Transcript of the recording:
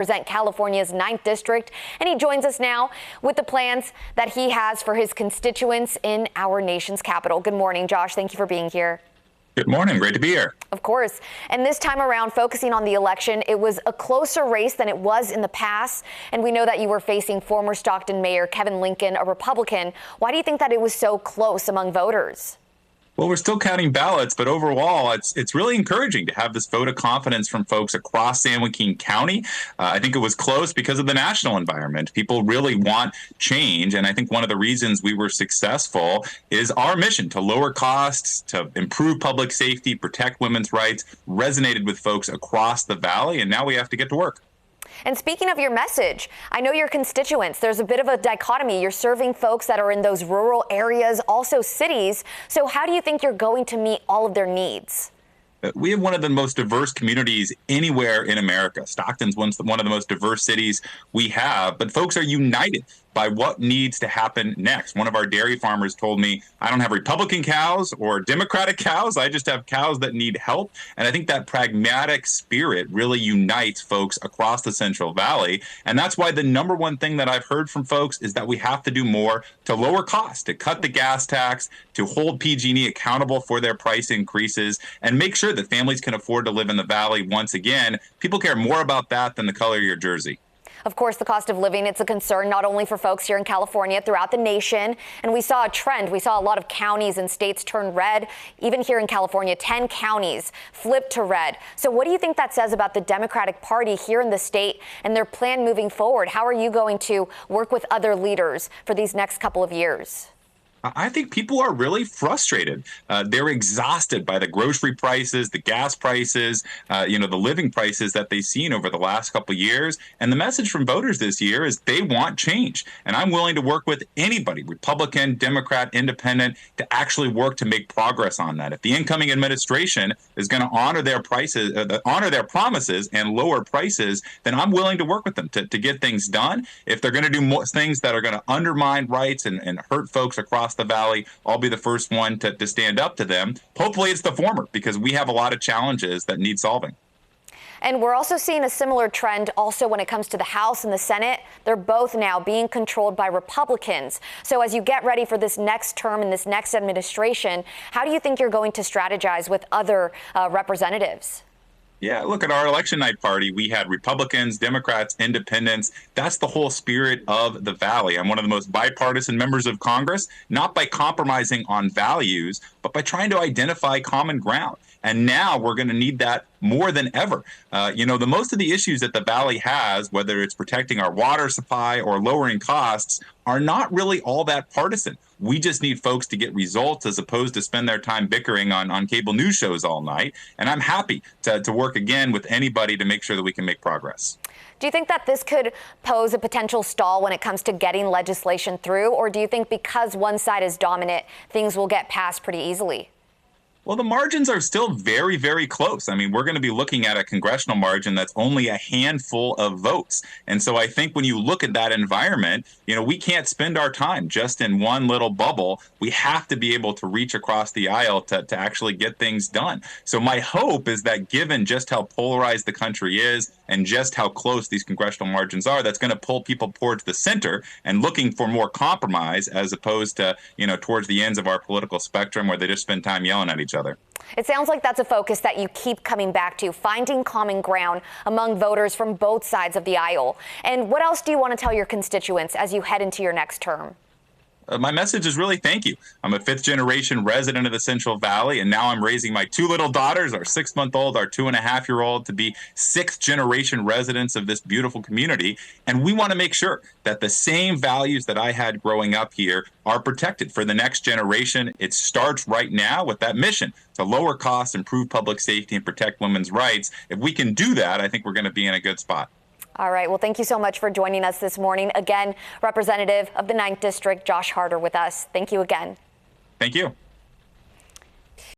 Represent California's 9th District, and he joins us now with the plans that he has for his constituents in our nation's capital. Good morning, Josh. Thank you for being here. Good morning. Great to be here. Of course. And this time around, focusing on the election, it was a closer race than it was in the past. And we know that you were facing former Stockton Mayor Kevin Lincoln, a Republican. Why do you think that it was so close among voters? Well, we're still counting ballots, but overall, it's really encouraging to have this vote of confidence from folks across San Joaquin County. I think it was close because of the national environment. People really want change, and I think one of the reasons we were successful is our mission to lower costs, to improve public safety, protect women's rights, resonated with folks across the valley, and now we have to get to work. And speaking of your message, I know your constituents, there's a bit of a dichotomy. You're serving folks that are in those rural areas, also cities. So how do you think you're going to meet all of their needs? We have one of the most diverse communities anywhere in America. Stockton's one of the most diverse cities we have, but folks are united by what needs to happen next. One of our dairy farmers told me, I don't have Republican cows or Democratic cows. I just have cows that need help. And I think that pragmatic spirit really unites folks across the Central Valley. And that's why the number one thing that I've heard from folks is that we have to do more to lower costs, to cut the gas tax, to hold PG&E accountable for their price increases, and make sure that families can afford to live in the Valley once again. People care more about that than the color of your jersey. Of course, the cost of living, it's a concern not only for folks here in California, throughout the nation. And we saw a trend. We saw a lot of counties and states turn red. Even here in California, 10 counties flipped to red. So what do you think that says about the Democratic Party here in the state and their plan moving forward? How are you going to work with other leaders for these next couple of years? I think people are really frustrated. They're exhausted by the grocery prices, the gas prices, the living prices that they've seen over the last couple of years. And the message from voters this year is they want change. And I'm willing to work with anybody, Republican, Democrat, Independent, to actually work to make progress on that. If the incoming administration is going to honor their promises and lower prices, then I'm willing to work with them to get things done. If they're going to do more things that are going to undermine rights and hurt folks across the valley, I'll be the first one to stand up to them. Hopefully it's the former, because we have a lot of challenges that need solving. And we're also seeing a similar trend also when it comes to the House and the Senate. They're both now being controlled by Republicans. So as you get ready for this next term and this next administration, how do you think you're going to strategize with other representatives? Yeah, look, at our election night party, we had Republicans, Democrats, Independents. That's the whole spirit of the Valley. I'm one of the most bipartisan members of Congress, not by compromising on values, but by trying to identify common ground. And now we're going to need that more than ever. The most of the issues that the Valley has, whether it's protecting our water supply or lowering costs, are not really all that partisan. We just need folks to get results as opposed to spend their time bickering on cable news shows all night. And I'm happy to work again with anybody to make sure that we can make progress. Do you think that this could pose a potential stall when it comes to getting legislation through? Or do you think because one side is dominant, things will get passed pretty easily? Well, the margins are still very, very close. I mean, we're going to be looking at a congressional margin that's only a handful of votes. And so I think when you look at that environment, we can't spend our time just in one little bubble. We have to be able to reach across the aisle to actually get things done. So my hope is that given just how polarized the country is and just how close these congressional margins are, that's going to pull people towards the center and looking for more compromise as opposed to, towards the ends of our political spectrum where they just spend time yelling at each other. It sounds like that's a focus that you keep coming back to, finding common ground among voters from both sides of the aisle. And what else do you want to tell your constituents as you head into your next term? My message is really thank you. I'm a fifth-generation resident of the Central Valley, and now I'm raising my two little daughters, our 6-month-old, our 2.5-year-old, to be sixth-generation residents of this beautiful community. And we want to make sure that the same values that I had growing up here are protected for the next generation. It starts right now with that mission to lower costs, improve public safety, and protect women's rights. If we can do that, I think we're going to be in a good spot. All right. Well, thank you so much for joining us this morning. Again, Representative of the 9th District, Josh Harder, with us. Thank you again. Thank you.